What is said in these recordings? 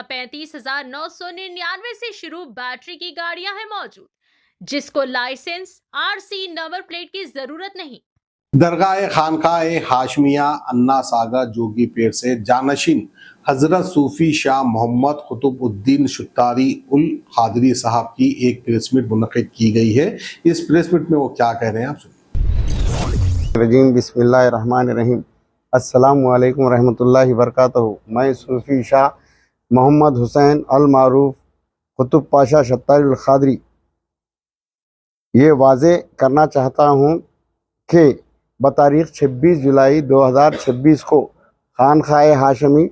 35,999 से शुरू बैटरी की गाड़ियां हैं मौजूद, जिसको लाइसेंस आरसी नंबर प्लेट की जरूरत नहीं। दरगाह खानकाह हाशमिया अन्ना सागर जोगीपेट से जानशीन हजरत सूफी शाह मोहम्मद कुतुबुद्दीन शुत्तारी उल खादरी साहब की एक प्रेस मीट मुनक़िद की गई है। इस प्रेस मीट में वो क्या कह रहे हैं आप सुनिए। बिस्मिल्लाहिर्रहमानिर्रहीम। अस्सलामु अलैकुम रहमतुल्लाहि वबरकातुहू। मैं सूफी शाह मोहम्मद हुसैन अल मारूफ कुतुब पाशा शुत्तारी उल खादरी ये वाज़े करना चाहता हूँ कि बतारीख़ 26 जुलाई 2026 को खानकाह हाशमी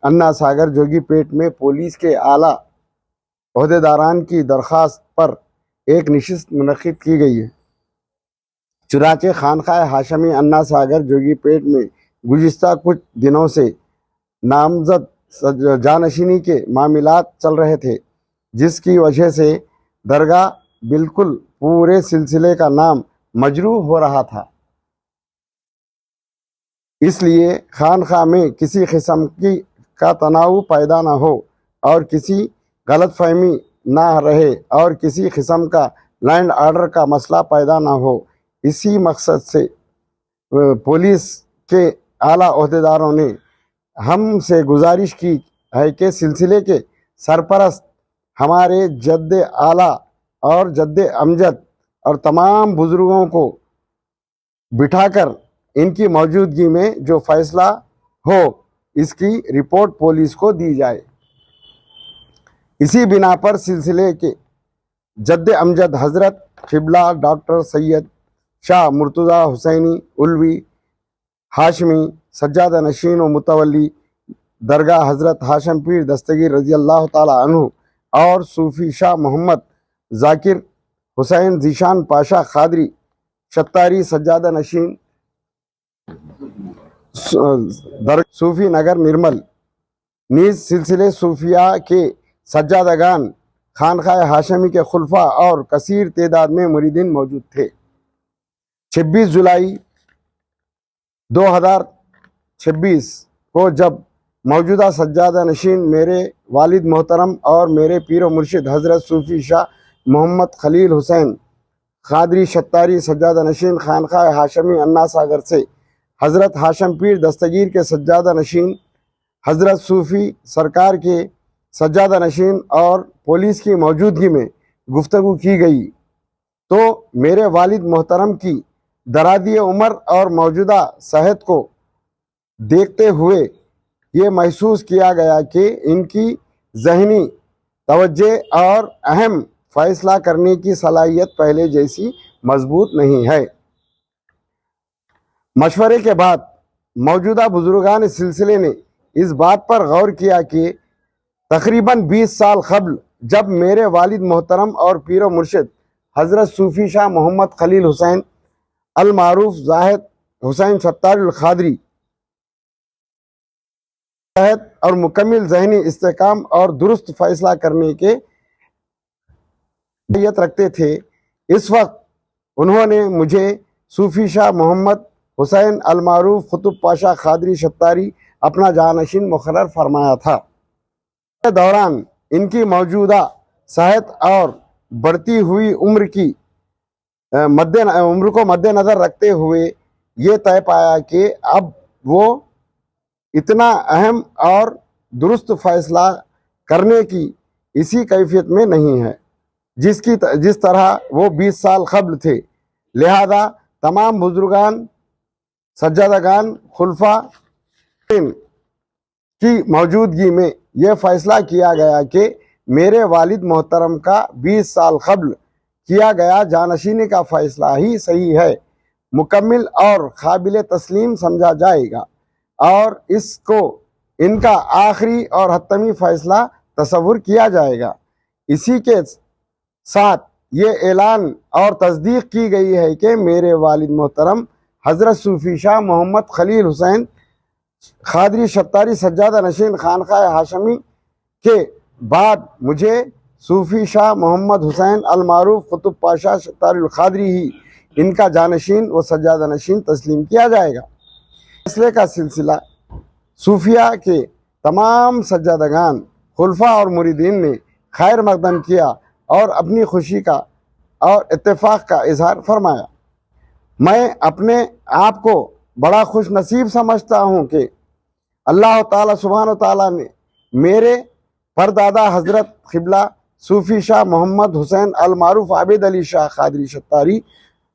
अन्ना सागर जोगीपेट में पुलिस के आला ओहदेदारान की दरख्वास्त पर एक नशिस्त मुनक़िद की गई है। चुनांचे खानकाह हाशमी अन्ना सागर जोगीपेट में गुज़िश्ता कुछ दिनों से नामज़द जानशीनी के मामलात चल रहे थे, जिसकी वजह से दरगाह बिल्कुल पूरे सिलसिले का नाम मजरूह हो रहा था। इसलिए खानकाह में किसी किस्म का तनाव पैदा न हो और किसी गलतफहमी ना रहे और किसी किस्म का लैंड ऑर्डर का मसला पैदा ना हो, इसी मकसद से पुलिस के आला ओहदेदारों ने हमसे गुजारिश की है कि सिलसिले के सरपरस्त हमारे जद्द आला और जद्द अमजद और तमाम बुज़ुर्गों को बिठाकर इनकी मौजूदगी में जो फ़ैसला हो इसकी रिपोर्ट पुलिस को दी जाए। इसी बिना पर सिलसिले के जद्द अमजद हज़रत क़िबला डॉक्टर सैयद शाह मुर्तज़ा हुसैनी उलवी हाशमी सज्जादा नशीन व मुतवल्ली दरगाह हज़रत हाशम पीर दस्तगीर रज़ी अल्लाह ताला अन्हु और सूफी शाह मोहम्मद ज़ाकिर हुसैन ज़ीशान पाशा खादरी शत्तारी सज्जादा नशीन सूफी नगर निर्मल नीज सिलसिले सूफिया के सज्जादगान खानकाह हाशमी के खुलफा और कसीर तादाद में मुरीदीन मौजूद थे। 26 जुलाई 2026 को जब मौजूदा सज्जादा नशीन मेरे वालिद मोहतरम और मेरे पीर व मुर्शिद हज़रत सूफी शाह मोहम्मद खलील हुसैन खादरी शत्तारी सज्जादा नशीन खानकाह हाशमी अन्ना सागर से हज़रत हाशम पीर दस्तगीर के सज्जादा नशीन हज़रत सूफी सरकार के सज्जादा नशीन और पुलिस की मौजूदगी में गुफ्तगू की गई, तो मेरे वालिद मोहतरम की दरादी उम्र और मौजूदा सेहत को देखते हुए ये महसूस किया गया कि इनकी ज़हनी तवज्जो और अहम फ़ैसला करने की सलाहियत पहले जैसी मजबूत नहीं है। मशवरे के बाद मौजूदा बुजुर्गान सिलसिले ने इस बात पर गौर किया कि तकरीबन 20 साल क़ब्ल जब मेरे वालिद मोहतरम और पीर मुर्शिद हज़रत सूफी शाह मोहम्मद खलील हुसैन अल मारूफ ज़ाहिद हुसैन शुत्तारी उल खादरी और मुकम्मल ज़हनी इस्तेकाम और दुरुस्त फ़ैसला करने के नियत रखते थे, इस वक्त उन्होंने मुझे सूफी शाह मोहम्मद हुसैन अल मारूफ कुतुब पाशा खादरी शुत्तारी अपना जानशीन मुकर्रर फरमाया था। इस दौरान इनकी मौजूदा सेहत और बढ़ती हुई उम्र को मद्देनज़र रखते हुए ये तय पाया कि अब वो इतना अहम और दुरुस्त फ़ैसला करने की इसी कैफियत में नहीं है जिस तरह वो 20 साल क़ब्ल थे। लिहाजा तमाम बुजुर्गान सज्जादगान खुलफा की मौजूदगी में यह फ़ैसला किया गया कि मेरे वालिद मोहतरम का 20 साल क़ब्ल किया गया जानशीनी का फ़ैसला ही सही है, मुकम्मल और काबिल तस्लीम समझा जाएगा और इसको इनका आखिरी और हतमी फ़ैसला तस्वुर किया जाएगा। इसी के साथ ये ऐलान और तस्दीक की गई है कि मेरे वालिद मोहतरम हज़रत सूफी शाह मोहम्मद खलील हुसैन खादरी शुत्तारी सज्जादा नशीन खानकाह हाशमी के बाद मुझे सूफी शाह मोहम्मद हुसैन अल मारूफ कुतुब पाशा शुत्तारी उल खादरी ही इनका जानशीन व सज्जादा नशीन तस्लीम किया जाएगा। फैसले का सिलसिला सूफिया के तमाम सज्जादगान खुलफा और मुरीदीन ने खैर मकदम किया और अपनी खुशी का और इत्तेफाक का इजहार फरमाया। मैं अपने आप को बड़ा खुश नसीब समझता हूँ कि अल्लाह ताला सुब्हान ताला ने मेरे परदादा हज़रत क़िबला सूफ़ी शाह मोहम्मद हुसैन अल मारूफ आबिद अली शाह क़ादरी शत्तारी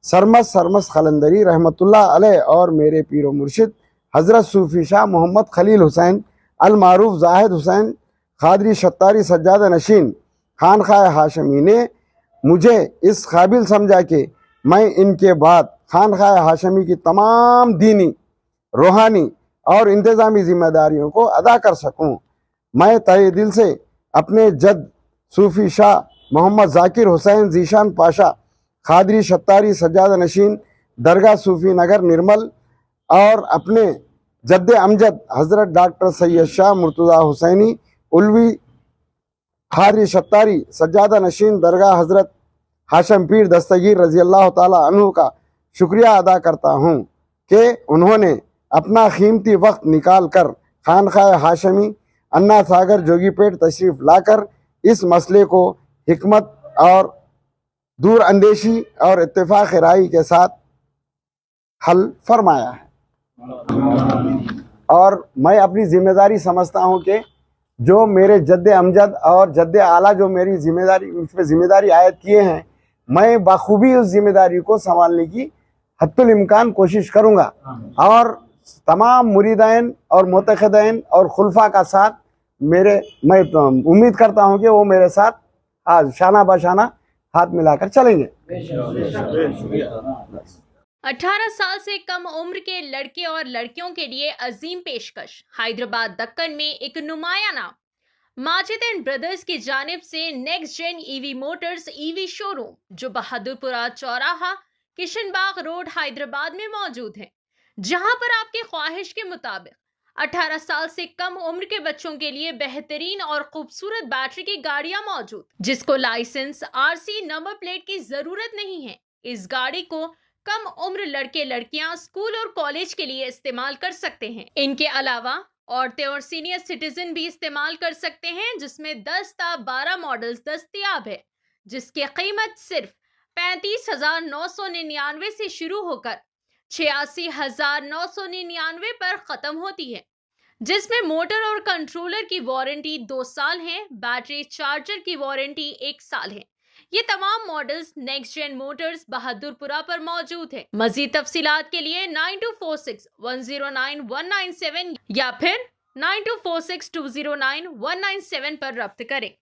सरमस क़लंदरी रहमतुल्लाह अलैह और मेरे पीर व मुर्शिद हज़रत सूफ़ी शाह मोहम्मद खलील हुसैन अल मारूफ ज़ाहिद हुसैन क़ादरी शत्तारी सज्जादा नशीन खानख़ाह हाशमी ने मुझे इस काबिल समझा कि मैं इनके बाद खानख़ाह हाशमी की तमाम दीनी, रूहानी और इंतज़ामी ज़िम्मेदारियों को अदा कर सकूं। मैं तहे दिल से अपने जद सूफ़ी शाह मोहम्मद ज़ाकिर हुसैन ज़ीशान पाशा क़ादरी शत्तारी सज्जादा नशीन दरगाह सूफ़ी नगर निर्मल और अपने जद्द अमजद हज़रत डॉक्टर सैयद शाह मुर्तज़ा हुसैनी उलवी क़ादरी शत्तारी सज्जादा नशीन दरगाह हज़रत हाशम पीर दस्तगीर रज़ी अल्लाह ताला अन्हु का शुक्रिया अदा करता हूँ कि उन्होंने अपना कीमती वक्त निकाल कर खानख़ाह हाशमी अन्ना सागर जोगीपेट तशरीफ़ लाकर इस मसले को हिकमत और दूर अंदेशी और इत्तेफाक राय के साथ हल फरमाया है। और मैं अपनी जिम्मेदारी समझता हूँ कि जो मेरे जद्द अमजद और जद्द आला जो मेरी जिम्मेदारी मुझ पर जिम्मेदारी आयद किए हैं, मैं बखूबी उस जिम्मेदारी को संभालने की हत्तुल इम्कान कोशिश करूँगा और तमाम मुरीदैन और मुतक़िदैन और खुलफा का साथ मैं उम्मीद करता हूँ कि वो मेरे साथ आज शाना बशाना हाथ मिलाकर चलेंगे। 18 साल से कम उम्र के लड़के और लड़कियों के लिए अजीम पेशकश। हैदराबाद दक्कन में एक नुमाया नाम माजिद एंड ब्रदर्स की जानिब से next gen EV motors EV showroom जो बहादुरपुरा चौराहा किशनबाग रोड हैदराबाद में मौजूद है, जहां पर आपके ख्वाहिश के मुताबिक 18 साल से कम उम्र के बच्चों के लिए बेहतरीन और खूबसूरत बैटरी की गाड़ियां मौजूद, जिसको लाइसेंस आरसी नंबर प्लेट की जरूरत नहीं है। इस गाड़ी को कम उम्र लड़के लड़कियां स्कूल और कॉलेज के लिए इस्तेमाल कर सकते हैं। इनके अलावा औरतें और सीनियर सिटीजन भी इस्तेमाल कर सकते हैं, जिसमें 10 ता 12 मॉडल्स दस्तयाब है, जिसकी कीमत सिर्फ 35,999 से शुरू होकर 86,999 पर खत्म होती है, जिसमें मोटर और कंट्रोलर की वारंटी 2 साल है, बैटरी चार्जर की वारंटी 1 साल है। ये तमाम models next gen motors Bahadurpura पर मौजूद है। मजीद तफसीलात के लिए 9246109197 या फिर 9246209197 पर रब्त करें।